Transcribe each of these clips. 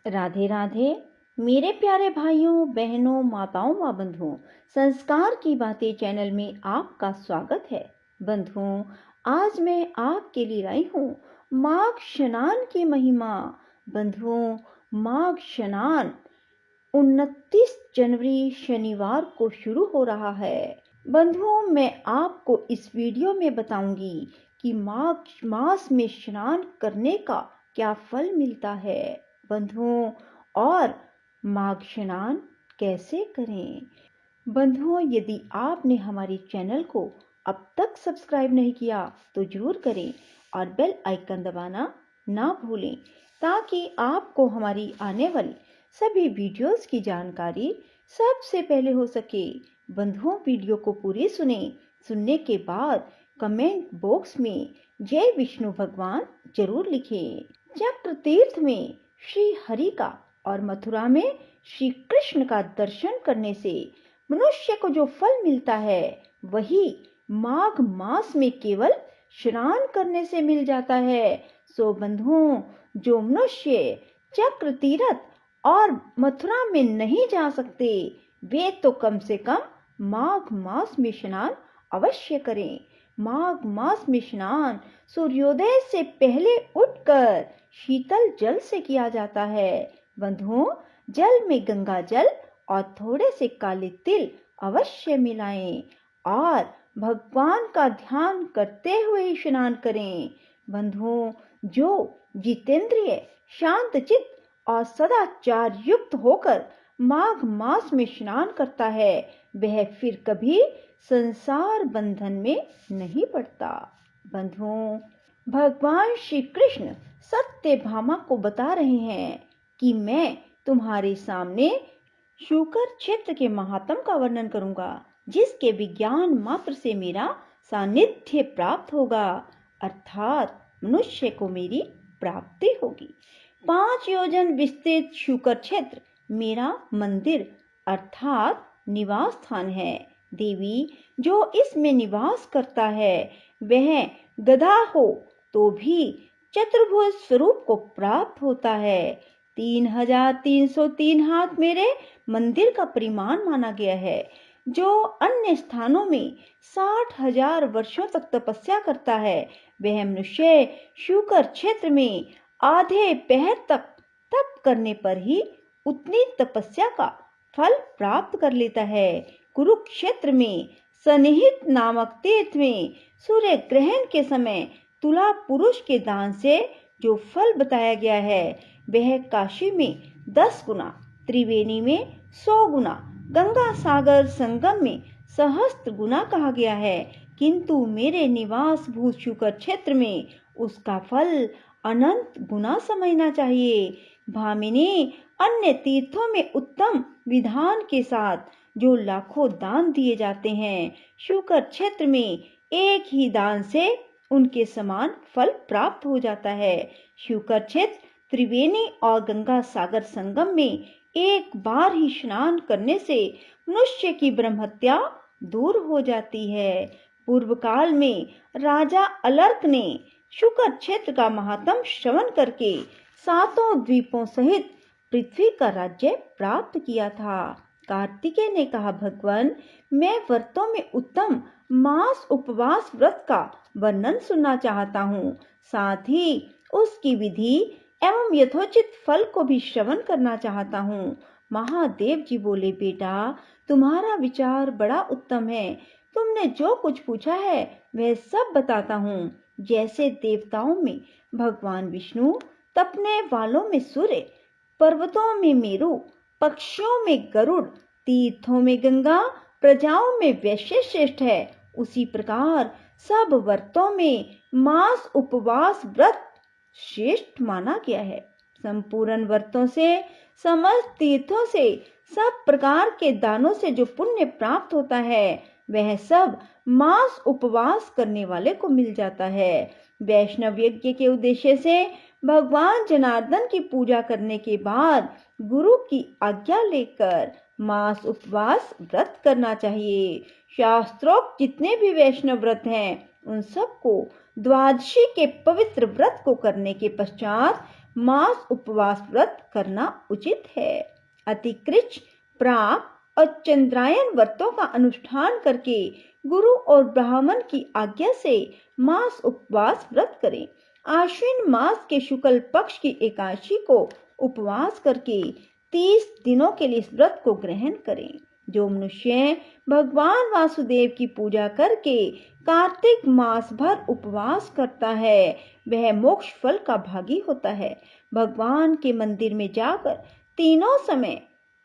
राधे राधे। मेरे प्यारे भाइयों बहनों माताओं व बंधुओं, संस्कार की बातें चैनल में आपका स्वागत है। बंधुओं, आज मैं आपके लिए लाई हूँ माघ स्नान की महिमा। बंधुओं, माघ स्नान 29 जनवरी शनिवार को शुरू हो रहा है। बंधुओं, मैं आपको इस वीडियो में बताऊंगी कि माघ मास में स्नान करने का क्या फल मिलता है बंधुओं, और माघ स्नान कैसे करें। बंधुओं, यदि आपने हमारे चैनल को अब तक सब्सक्राइब नहीं किया तो जरूर करें और बेल आइकन दबाना ना भूलें, ताकि आपको हमारी आने वाली सभी वीडियोस की जानकारी सबसे पहले हो सके। बंधुओं, वीडियो को पूरी सुनने के बाद कमेंट बॉक्स में जय विष्णु भगवान जरूर लिखें। चक्र तीर्थ में श्री हरि का और मथुरा में श्री कृष्ण का दर्शन करने से मनुष्य को जो फल मिलता है वही माघ मास में केवल स्नान करने से मिल जाता है। सो बंधुओं, जो मनुष्य चक्र तीर्थ और मथुरा में नहीं जा सकते वे तो कम से कम माघ मास में स्नान अवश्य करें। माघ मास में स्नान सूर्योदय से पहले उठकर शीतल जल से किया जाता है। बंधुओं, जल में गंगा जल और थोड़े से काले तिल अवश्य मिलाएं और भगवान का ध्यान करते हुए स्नान करें। बंधुओं, जो जितेंद्रिय, शांत चित्त और सदाचार युक्त होकर माघ मास में स्नान करता है वह फिर कभी संसार बंधन में नहीं पड़ता। बंधुओं, भगवान श्री कृष्ण सत्यभामा को बता रहे हैं कि मैं तुम्हारे सामने शुकर क्षेत्र के महात्म का वर्णन करूंगा, जिसके विज्ञान मात्र से मेरा सानिध्य प्राप्त होगा, अर्थात मनुष्य को मेरी प्राप्ति होगी। 5 योजन विस्तृत शुकर क्षेत्र मेरा मंदिर अर्थात निवास स्थान है। देवी जो इसमें निवास करता है वह गधा हो तो भी चतुर्भुज स्वरूप को प्राप्त होता है। 3303 हाथ मेरे मंदिर का परिमाण माना गया है। जो अन्य स्थानों में 60,000 वर्षों तक तपस्या करता है वह मनुष्य शुकर क्षेत्र में आधे पहर तक तप करने पर ही उतनी तपस्या का फल प्राप्त कर लेता है। कुरुक्षेत्र में सन्निहित नामक तीर्थ में सूर्य ग्रहण के समय तुला पुरुष के दान से जो फल बताया गया है वह काशी में 10 गुना, त्रिवेणी में 100 गुना, गंगा सागर संगम में सहस्त्र गुना कहा गया है, किंतु मेरे निवास भूत शुकर क्षेत्र में उसका फल अनंत गुना समझना चाहिए। भामिनी, अन्य तीर्थों में उत्तम विधान के साथ जो लाखों दान दिए जाते हैं, शुकर क्षेत्र में एक ही दान से उनके समान फल प्राप्त हो जाता है। शुकर क्षेत्र, त्रिवेणी और गंगा सागर संगम में एक बार ही स्नान करने से मनुष्य की ब्रह्महत्या दूर हो जाती है। पूर्व काल में राजा अलर्क ने शुकर क्षेत्र का महात्म श्रवण करके 7 द्वीपों सहित पृथ्वी का राज्य प्राप्त किया था। कार्तिकेय ने कहा, भगवान मैं व्रतों में उत्तम मास उपवास व्रत का वर्णन सुनना चाहता हूँ, साथ ही उसकी विधि एवं यथोचित फल को भी श्रवण करना चाहता हूँ। महादेव जी बोले, बेटा तुम्हारा विचार बड़ा उत्तम है, तुमने जो कुछ पूछा है वह सब बताता हूँ। जैसे देवताओं में भगवान विष्णु, तपने वालों में सूर्य, पर्वतों में मेरु, पक्षियों में गरुड़, तीर्थों में गंगा, प्रजाओं में वैश्य श्रेष्ठ है, उसी प्रकार सब व्रतों में मास उपवास व्रत श्रेष्ठ माना गया है। संपूर्ण व्रतों से, समस्त तीर्थों से, सब प्रकार के दानों से जो पुण्य प्राप्त होता है वह सब मास उपवास करने वाले को मिल जाता है। वैष्णव यज्ञ के उद्देश्य से भगवान जनार्दन की पूजा करने के बाद गुरु की आज्ञा लेकर मास उपवास व्रत करना चाहिए। शास्त्रोक्त जितने भी वैष्णव व्रत हैं उन सबको द्वादशी के पवित्र व्रत को करने के पश्चात मास उपवास व्रत करना उचित है। अतिकृच, प्राक और चंद्रायन व्रतों का अनुष्ठान करके गुरु और ब्राह्मण की आज्ञा से मास उपवास व्रत करें। आश्विन मास के शुक्ल पक्ष की एकादशी को उपवास करके 30 दिनों के लिए इस व्रत को ग्रहण करें। जो मनुष्य भगवान वासुदेव की पूजा करके कार्तिक मास भर उपवास करता है वह मोक्ष फल का भागी होता है। भगवान के मंदिर में जाकर तीनों समय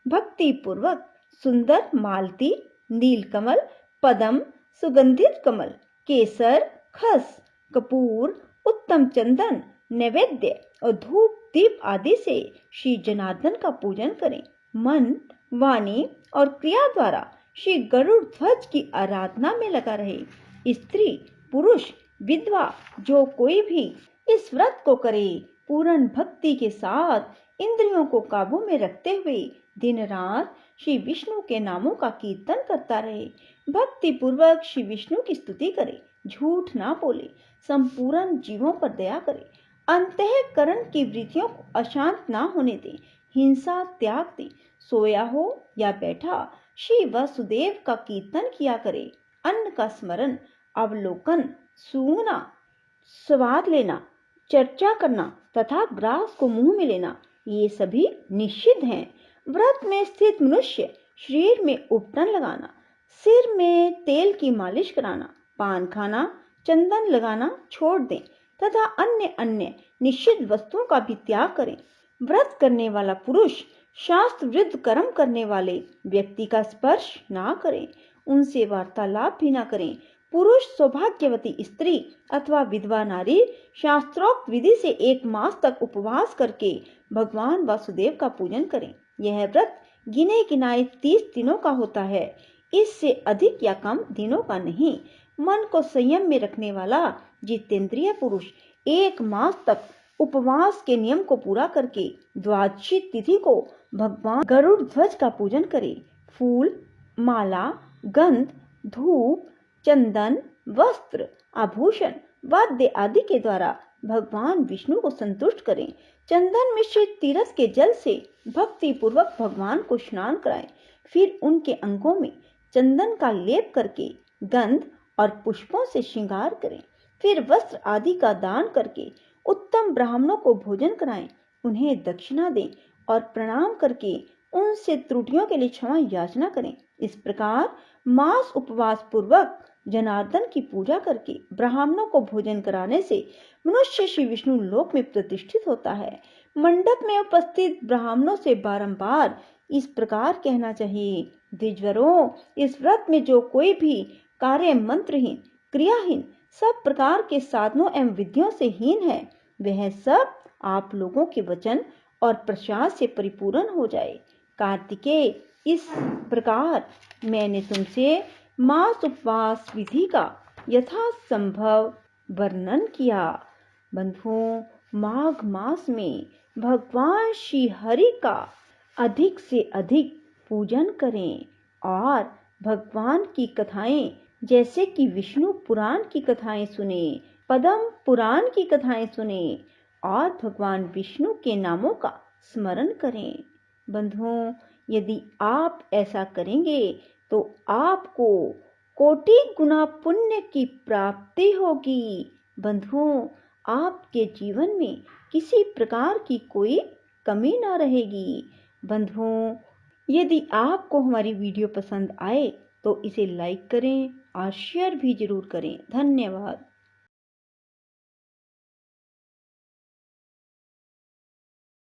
भक्ति पूर्वक सुंदर मालती, नीलकमल, पद्म, सुगंधित कमल, केसर, खस, कपूर, उत्तम चंदन, नैवेद्य और धूप दीप आदि से श्री जनार्दन का पूजन करें। मन, वाणी और क्रिया द्वारा श्री गरुड़ ध्वज की आराधना में लगा रहे। स्त्री, पुरुष, विधवा जो कोई भी इस व्रत को करे पूर्ण भक्ति के साथ इंद्रियों को काबू में रखते हुए दिन रात श्री विष्णु के नामों का कीर्तन करता रहे। भक्ति पूर्वक श्री विष्णु की स्तुति करे, झूठ ना बोले, संपूर्ण जीवों पर दया करे, अंतःकरण की वृत्तियों को अशांत ना होने दे, हिंसा त्याग दे, सोया हो या बैठा श्री वासुदेव का कीर्तन किया करे। अन्न का स्मरण, अवलोकन, सूंघना, स्वाद लेना, चर्चा करना तथा ग्रास को मुंह में लेना ये सभी निषिद्ध हैं। व्रत में स्थित मनुष्य शरीर में उपटन लगाना, सिर में तेल की मालिश कराना, पान खाना, चंदन लगाना छोड़ दें तथा अन्य निषिद्ध वस्तुओं का भी त्याग करें। व्रत करने वाला पुरुष शास्त्र विरुद्ध कर्म करने वाले व्यक्ति का स्पर्श ना करें, उनसे वार्तालाप भी ना करें। पुरुष सौभाग्यवती स्त्री अथवा विधवा नारी शास्त्रोक्त विधि से 1 मास तक उपवास करके भगवान वासुदेव का पूजन करें। यह व्रत गिने गिनाए 30 दिनों का होता है, इससे अधिक या कम दिनों का नहीं। मन को संयम में रखने वाला जितेंद्रिय पुरुष 1 मास तक उपवास के नियम को पूरा करके द्वादशी तिथि को भगवान गरुड़ ध्वज का पूजन करे। फूल, माला, गंध, धूप, चंदन, वस्त्र, आभूषण, वाद्य आदि के द्वारा भगवान विष्णु को संतुष्ट करें। चंदन मिश्रित तीरथ के जल से भक्ति पूर्वक भगवान को स्नान कराएं। फिर उनके अंगों में चंदन का लेप करके गंध और पुष्पों से श्रृंगार करें। फिर वस्त्र आदि का दान करके उत्तम ब्राह्मणों को भोजन कराएं, उन्हें दक्षिणा दें और प्रणाम करके उनसे त्रुटियों के लिए क्षमा याचना करें। इस प्रकार मास उपवास पूर्वक जनार्दन की पूजा करके ब्राह्मणों को भोजन कराने से मनुष्य श्री विष्णु लोक में प्रतिष्ठित होता है। मंडप में उपस्थित ब्राह्मणों से बारंबार इस प्रकार कहना चाहिए, द्विजवरों, इस व्रत में जो कोई भी कार्य मंत्रहीन, क्रियाहीन, सब प्रकार के साधनों एवं विधियों से हीन है, वह सब आप लोगों के वचन और प्रसाद से परिपूर्ण हो जाए। कार्तिकेय, इस प्रकार मैंने तुमसे मास उपवास विधि का यथासंभव वर्णन किया। बंधुओं, माघ मास में भगवान श्री हरि का अधिक से अधिक पूजन करें और भगवान की कथाएं जैसे कि विष्णु पुराण की कथाएं सुने, पद्म पुराण की कथाएं सुने और भगवान विष्णु के नामों का स्मरण करें। बंधुओं, यदि आप ऐसा करेंगे तो आपको कोटि गुना पुण्य की प्राप्ति होगी। बंधुओं, आपके जीवन में किसी प्रकार की कोई कमी ना रहेगी। बंधुओं, यदि आपको हमारी वीडियो पसंद आए तो इसे लाइक करें और शेयर भी जरूर करें। धन्यवाद।